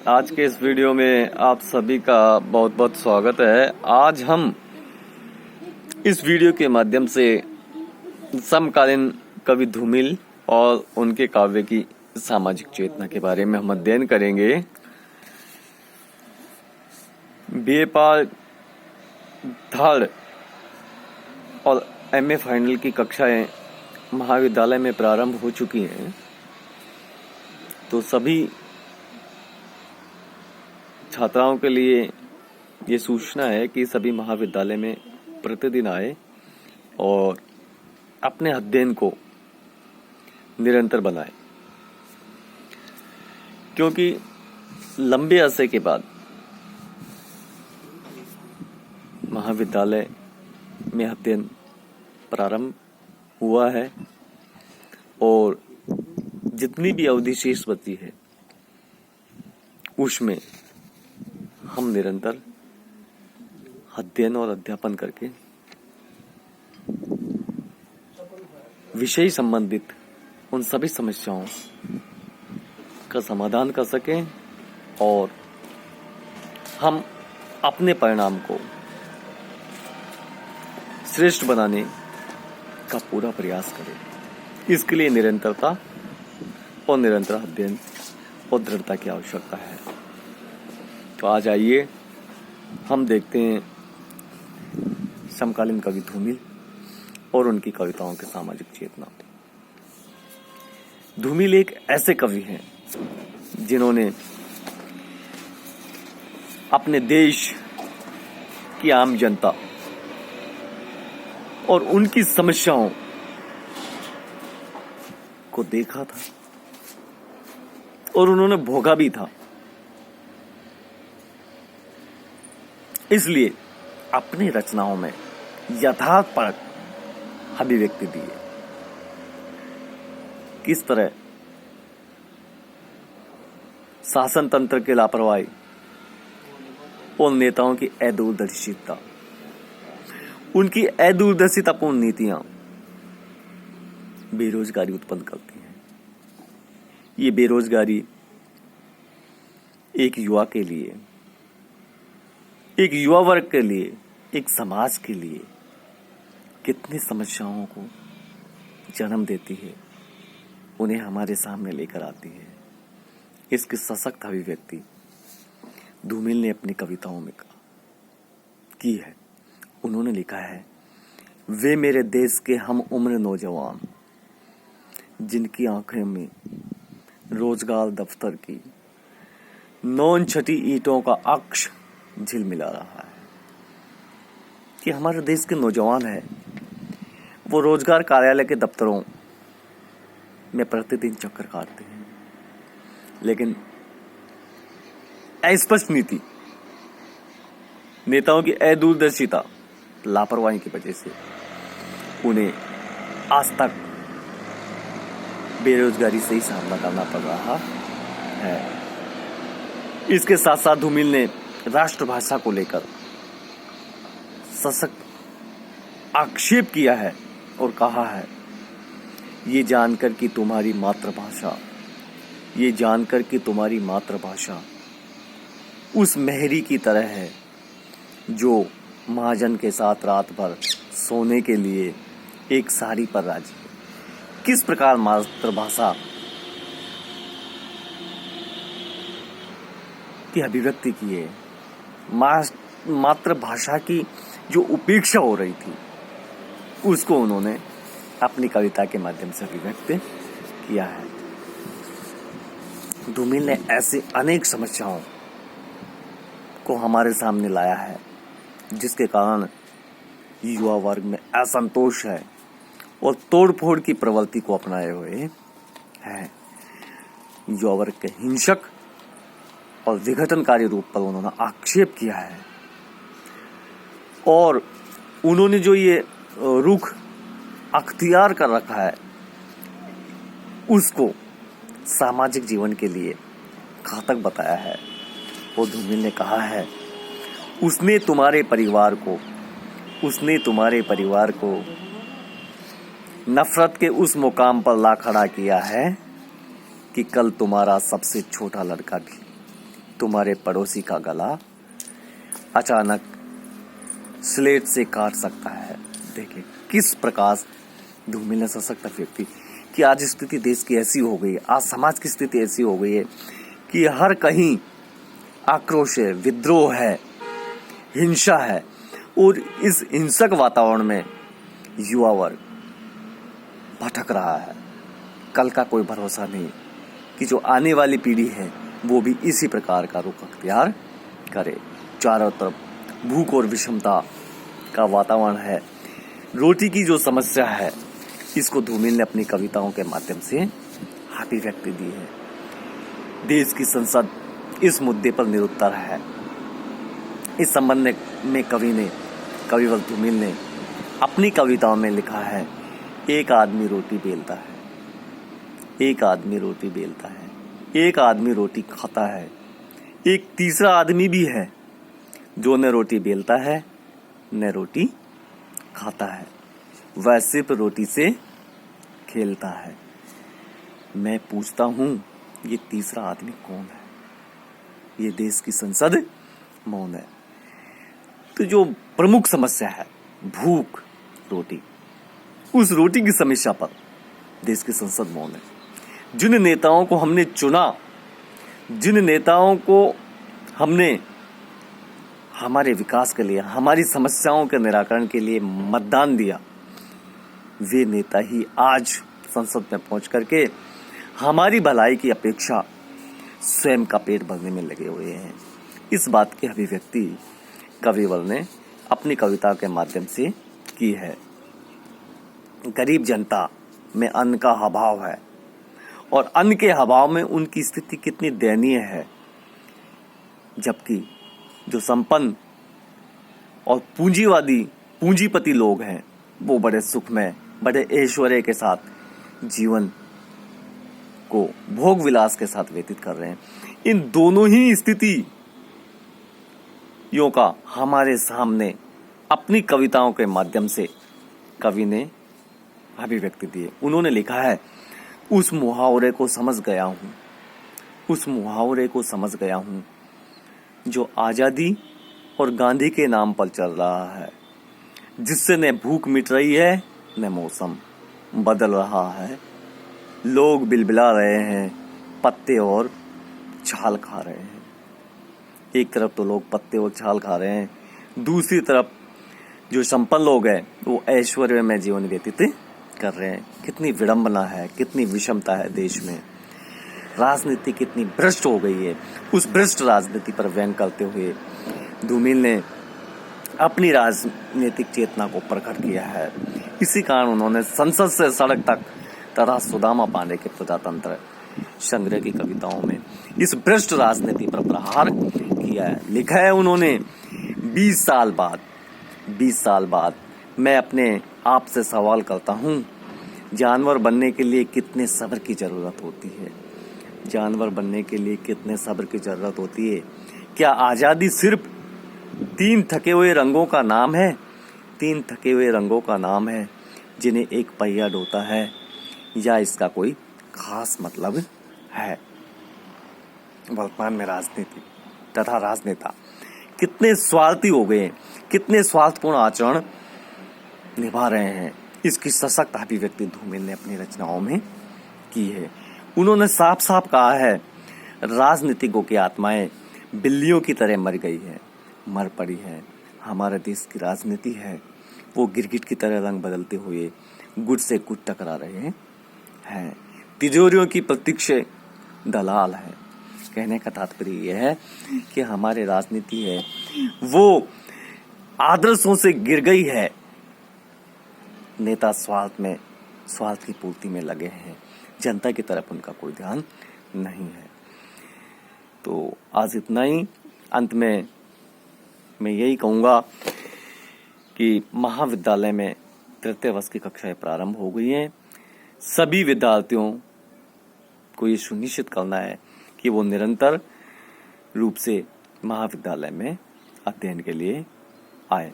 आज के इस वीडियो में आप सभी का बहुत बहुत स्वागत है। आज हम इस वीडियो के माध्यम से समकालीन कवि धूमिल और उनके काव्य की सामाजिक चेतना के बारे में हम अध्ययन करेंगे। बीए पास थर्ड और एमए फाइनल की कक्षाएं महाविद्यालय में प्रारंभ हो चुकी हैं, तो सभी छात्राओं के लिए ये सूचना है कि सभी महाविद्यालय में प्रतिदिन आए और अपने अध्ययन को निरंतर बनाए, क्योंकि लंबे अरसे के बाद महाविद्यालय में अध्ययन प्रारंभ हुआ है और जितनी भी अवधि शेष बची है उसमें हम निरंतर अध्ययन और अध्यापन करके विषय संबंधित उन सभी समस्याओं का समाधान कर सकें और हम अपने परिणाम को श्रेष्ठ बनाने का पूरा प्रयास करें। इसके लिए निरंतरता और निरंतर अध्ययन और दृढ़ता की आवश्यकता है। तो आज आइए हम देखते हैं समकालीन कवि धूमिल और उनकी कविताओं की सामाजिक चेतना। धूमिल एक ऐसे कवि हैं जिन्होंने अपने देश की आम जनता और उनकी समस्याओं को देखा था और उन्होंने भोगा भी था, इसलिए अपनी रचनाओं में यथार्थपरक अभिव्यक्ति दी है। किस तरह शासन तंत्र की लापरवाही और नेताओं की अदूरदर्शिता, उनकी अदूरदर्शितापूर्ण नीतियां बेरोजगारी उत्पन्न करती हैं। ये बेरोजगारी एक युवा के लिए, एक युवा वर्ग के लिए, एक समाज के लिए कितनी समस्याओं को जन्म देती है, उन्हें हमारे सामने लेकर आती है। इसकी सशक्त अभिव्यक्ति धूमिल ने अपनी कविताओं में की है। उन्होंने लिखा है, वे मेरे देश के हम उम्र नौजवान जिनकी आंखें में रोजगार दफ्तर की नौन छठी ईंटों का अक्ष झिलमिला रहा है। कि हमारे देश के नौजवान है, वो रोजगार कार्यालय के दफ्तरों में प्रतिदिन चक्कर काटते हैं, लेकिन अस्पष्ट नीति, नेताओं की अदूरदर्शिता, लापरवाही की वजह से उन्हें आज तक बेरोजगारी से ही सामना करना पड़ रहा है। इसके साथ साथ धूमिल ने राष्ट्रभाषा को लेकर सशक्त आक्षेप किया है और कहा है, ये जानकर कि तुम्हारी मातृभाषा उस मेहरी की तरह है जो महाजन के साथ रात भर सोने के लिए एक साड़ी पर राजी है। किस प्रकार मातृभाषा की अभिव्यक्ति की है, मातृभाषा की जो उपेक्षा हो रही थी उसको उन्होंने अपनी कविता के माध्यम से अभिव्यक्त किया है। धूमिल ने ऐसी अनेक समस्याओं को हमारे सामने लाया है जिसके कारण युवा वर्ग में असंतोष है और तोड़फोड़ की प्रवृत्ति को अपनाए हुए हैं। युवा वर्ग के हिंसक और विघटनकारी रूप पर उन्होंने आक्षेप किया है और उन्होंने जो ये रुख अख्तियार कर रखा है उसको सामाजिक जीवन के लिए घातक बताया है। और धूमिल ने कहा है, उसने तुम्हारे परिवार को नफरत के उस मुकाम पर ला खड़ा किया है कि कल तुम्हारा सबसे छोटा लड़का भी तुम्हारे पड़ोसी का गला अचानक स्लेट से काट सकता है। देखिए किस प्रकार धूमिल ने सशक्त व्यक्ति कि आज स्थिति देश की ऐसी हो गई है, आज समाज की स्थिति ऐसी हो गई है कि हर कहीं आक्रोश है, विद्रोह है, हिंसा है, और इस हिंसक वातावरण में युवा वर्ग भटक रहा है। कल का कोई भरोसा नहीं कि जो आने वाली पीढ़ी है वो भी इसी प्रकार का रुख अख्तियार करे। चारों तरफ भूख और विषमता का वातावरण है। रोटी की जो समस्या है इसको धूमिल ने अपनी कविताओं के माध्यम से अभिव्यक्ति दी है। देश की संसद इस मुद्दे पर निरुत्तर है। इस संबंध में कविवल धूमिल ने अपनी कविताओं में लिखा है, एक आदमी रोटी बेलता है, एक आदमी रोटी बेलता है, एक आदमी रोटी खाता है, एक तीसरा आदमी भी है जो न रोटी बेलता है न रोटी खाता है, वह सिर्फ रोटी से खेलता है। मैं पूछता हूं ये तीसरा आदमी कौन है? ये देश की संसद मौन है। तो जो प्रमुख समस्या है भूख, रोटी, उस रोटी की समस्या पर देश की संसद मौन है। जिन नेताओं को हमने चुना, जिन नेताओं को हमने हमारे विकास के लिए, हमारी समस्याओं के निराकरण के लिए मतदान दिया, वे नेता ही आज संसद में पहुंच करके हमारी भलाई की अपेक्षा स्वयं का पेट भरने में लगे हुए हैं। इस बात की अभिव्यक्ति कविवल ने अपनी कविता के माध्यम से की है। गरीब जनता में अन्न का अभाव है और अन्न के अभाव में उनकी स्थिति कितनी दयनीय है, जबकि जो संपन्न और पूंजीपति लोग हैं वो बड़े सुख में, बड़े ऐश्वर्य के साथ जीवन को भोग विलास के साथ व्यतीत कर रहे हैं। इन दोनों ही स्थितियों का हमारे सामने अपनी कविताओं के माध्यम से कवि ने अभिव्यक्ति दी है। उन्होंने लिखा है, उस मुहावरे को समझ गया हूं, उस मुहावरे को समझ गया हूं जो आजादी और गांधी के नाम पर चल रहा है, जिससे न भूख मिट रही है न मौसम बदल रहा है। लोग बिलबिला रहे हैं, पत्ते और छाल खा रहे हैं। एक तरफ तो लोग पत्ते और छाल खा रहे हैं, दूसरी तरफ जो संपन्न लोग हैं वो ऐश्वर्य में जीवन व्यतीत कर रहे हैं। कितनी विडंबना है, कितनी विषमता है देश में। राजनीति कितनी भ्रष्ट हो गई है। उस भ्रष्ट राजनीति पर व्यंग करते हुए धूमिल ने अपनी राजनीतिक चेतना को प्रकट किया है। इसी कारण उन्होंने संसद से सड़क तक तथा सुदामा पांडे के प्रजातंत्र संग्रह की कविताओं में इस भ्रष्ट राजनीति पर प्रहार किया है। लिखा है उन्होंने, 20 साल बाद मैं अपने आप से सवाल करता हूँ, जानवर बनने के लिए कितने सब्र की जरूरत होती है? जानवर बनने के लिए कितने सब्र की जरूरत होती है? क्या आजादी सिर्फ 3 थके हुए रंगों का नाम है? 3 थके हुए रंगों का नाम है जिन्हें एक पहिया ढोता है, या इसका कोई खास मतलब है? वर्तमान में राजनीति तथा राजनेता कितने स्वार्थी हो गए, कितने स्वार्थपूर्ण आचरण निभा रहे हैं, इसकी सशक्त अभिव्यक्ति धूमिल ने अपनी रचनाओं में की है। उन्होंने साफ साफ कहा है, राजनीतिकों की आत्माएं बिल्लियों की तरह मर गई है, मर पड़ी है। हमारे देश की राजनीति है वो गिरगिट की तरह रंग बदलते हुए गुट से गुट टकरा रहे हैं। तिजोरियों की प्रतीक्षा दलाल है। कहने का तात्पर्य यह है कि हमारे राजनीति है वो आदर्शों से गिर गई है। नेता स्वार्थ की पूर्ति में लगे हैं, जनता की तरफ उनका कोई ध्यान नहीं है। तो आज इतना ही। अंत में मैं यही कहूँगा कि महाविद्यालय में तृतीय वर्ष की कक्षाएं प्रारंभ हो गई हैं। सभी विद्यार्थियों को ये सुनिश्चित करना है कि वो निरंतर रूप से महाविद्यालय में अध्ययन के लिए आए।